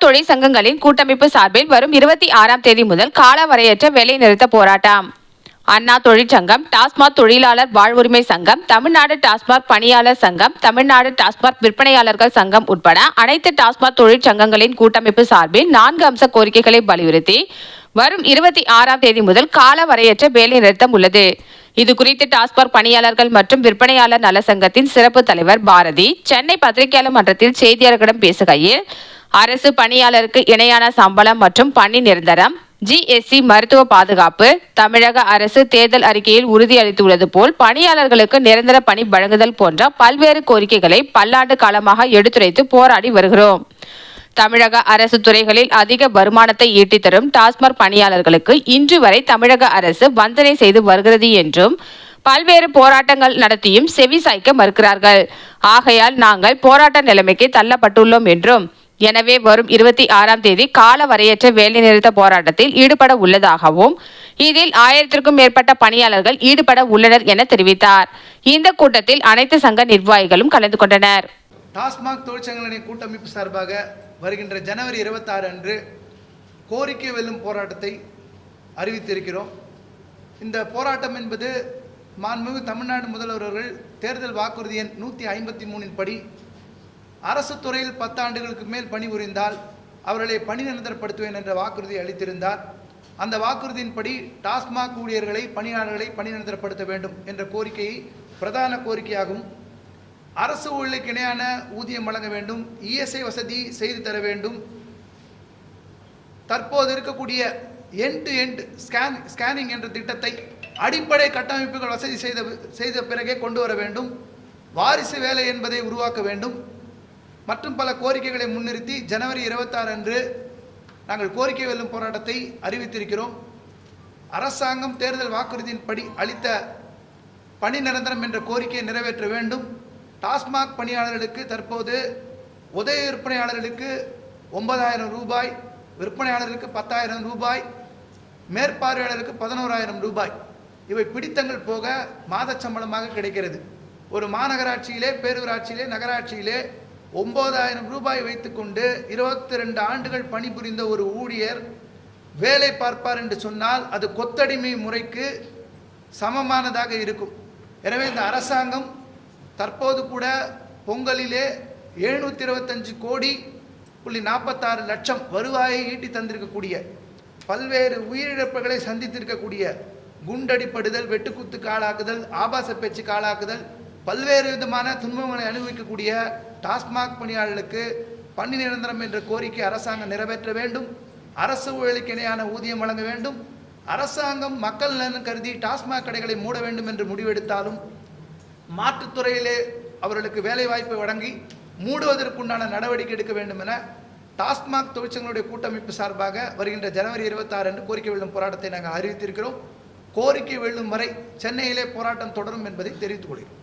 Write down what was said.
தொழிற்சங்கங்களின் கூட்டமைப்பு சார்பில் வரும் 26ஆம் தேதி முதல் காலவரையற்ற வேலைநிறுத்த போராட்டம். அண்ணா தொழிற்சங்கம், டாஸ்மாக் தொழிலாளர் வாழ்வுரிமை சங்கம், தமிழ்நாடு டாஸ்மாக் பணியாளர் சங்கம், தமிழ்நாடு டாஸ்மாக் விற்பனையாளர்கள் சங்கம் உட்பட அனைத்து டாஸ்மாக் தொழிற்சங்கங்களின் கூட்டமைப்பு சார்பில் 4 அம்ச கோரிக்கைகளை வலியுறுத்தி வரும் 26ஆம் தேதி முதல் காலவரையற்ற வேலைநிறுத்தம் உள்ளது. இதுகுறித்து டாஸ்மாக் பணியாளர்கள் மற்றும் விற்பனையாளர் நல சங்கத்தின் சிறப்பு தலைவர் பாரதி சென்னை பத்திரிகையாளர் மன்றத்தில் செய்தியாளர்களிடம் பேசுகையில், அரசு பணியாளருக்கு இணையான சம்பளம் மற்றும் பணி நிரந்தரம், GST மருத்துவ பாதுகாப்பு, தமிழக அரசு தேர்தல் அறிக்கையில் உறுதியளித்துள்ளது போல் பணியாளர்களுக்கு நிரந்தர பணி வழங்குதல் போன்ற பல்வேறு கோரிக்கைகளை பல்லாண்டு காலமாக எடுத்துரைத்து போராடி வருகிறோம். தமிழக அரசு துறைகளில் அதிக வருமானத்தை ஈட்டி தரும் டாஸ்மாக் பணியாளர்களுக்கு இன்று வரை தமிழக அரசு வஞ்சனை செய்து வருகிறது என்றும், பல்வேறு போராட்டங்கள் நடத்தியும் செவி சாய்க்க மறுக்கிறார்கள். ஆகையால் நாங்கள் போராட்ட நிலைமைக்கு தள்ளப்பட்டுள்ளோம் என்றும், எனவே வரும் 26ஆம் தேதி காலவரையற்ற வேலைநிறுத்த போராட்டத்தில் ஈடுபட உள்ளதாகவும், இதில் 1000க்கும் மேற்பட்ட பணியாளர்கள் ஈடுபட உள்ளனர் என தெரிவித்தார். இந்த கூட்டத்தில் அனைத்து சங்க நிர்வாகிகளும் கலந்து கொண்டனர். டாஸ்மாக் தொழிற்சங்கங்களின் கூட்டமைப்பு சார்பாக வருகின்ற ஜனவரி 26 அன்று கோரிக்கை வெல்லும் போராட்டத்தை அறிவித்திருக்கிறோம். இந்த போராட்டம் என்பது மாண்புமிகு தமிழ்நாடு முதல்வர் அவர்கள் தேர்தல் வாக்குறுதி எண் 153 படி அரசு துறையில் 10 ஆண்டுகளுக்கு மேல் பணிபுரிந்தால் அவர்களை பணி நிரந்தரப்படுத்துவேன் என்ற வாக்குறுதியை அளித்திருந்தார். அந்த வாக்குறுதியின்படி டாஸ்மாக் ஊழியர்களை, பணியாளர்களை பணி நிரந்தரப்படுத்த வேண்டும் என்ற கோரிக்கையை பிரதான கோரிக்கையாகவும், அரசு ஊழியர்களுக்கு இணையான ஊதியம் வழங்க வேண்டும், ESI வசதி செய்து தர வேண்டும், தற்போது இருக்கக்கூடிய எண்ட் டு எண்ட் ஸ்கேனிங் என்ற திட்டத்தை அடிப்படை கட்டமைப்புகள் வசதி செய்த பிறகே கொண்டு வர வேண்டும், வாரிசு வேலை என்பதை உருவாக்க வேண்டும் மற்றும் பல கோரிக்கைகளை முன்னிறுத்தி ஜனவரி 26 அன்று நாங்கள் கோரிக்கை வெல்லும் போராட்டத்தை அறிவித்திருக்கிறோம். அரசாங்கம் தேர்தல் வாக்குறுதியின்படி அளித்த பணி நிரந்தரம் என்ற கோரிக்கையை நிறைவேற்ற வேண்டும். டாஸ்மாக் பணியாளர்களுக்கு தற்போது உதவி விற்பனையாளர்களுக்கு 9000 ரூபாய், விற்பனையாளர்களுக்கு 10,000 ரூபாய், மேற்பார்வையாளருக்கு 11,000 ரூபாய், இவை பிடித்தங்கள் போக மாத சம்பளமாக கிடைக்கிறது. ஒரு மாநகராட்சியிலே, பேரூராட்சியிலே, நகராட்சியிலே 9,000 ரூபாய் வைத்துக்கொண்டு 22 ஆண்டுகள் பணிபுரிந்த ஒரு ஊழியர் வேலை பார்ப்பார் என்று சொன்னால் அது கொத்தடிமை முறைக்கு சமமானதாக இருக்கும். எனவே இந்த அரசாங்கம் தற்போது கூட பொங்கலிலே 725 கோடி 46 லட்சம் வருவாயை ஈட்டி தந்திருக்கக்கூடிய, பல்வேறு உயிரிழப்புகளை சந்தித்திருக்கக்கூடிய, குண்டடிப்படுதல், வெட்டுக்குத்துக்கு ஆளாக்குதல், ஆபாச பேச்சுக்கு ஆளாக்குதல், பல்வேறு விதமான துன்பங்களை அனுபவிக்கக்கூடிய டாஸ்மாக் பணியாளர்களுக்கு பணி நிரந்தரம் என்ற கோரிக்கை அரசாங்கம் நிறைவேற்ற வேண்டும். அரசு ஊழியர்களுக்கு இணையான ஊதியம் வழங்க வேண்டும். அரசாங்கம் மக்கள் நலன் கருதி டாஸ்மாக் கடைகளை மூட வேண்டும் என்று முடிவெடுத்தாலும் மாற்றுத்துறையிலே அவர்களுக்கு வேலை வாய்ப்பை வழங்கி மூடுவதற்குண்டான நடவடிக்கை எடுக்க வேண்டும் என டாஸ்மாக் தொழிற்சங்களுடைய கூட்டமைப்பு சார்பாக வருகின்ற ஜனவரி 26 அன்று கோரிக்கை வெல்லும் போராட்டத்தை நாங்கள் அறிவித்திருக்கிறோம். கோரிக்கை வெல்லும் வரை சென்னையிலே போராட்டம் தொடரும் என்பதை தெரிவித்துக் கொள்கிறோம்.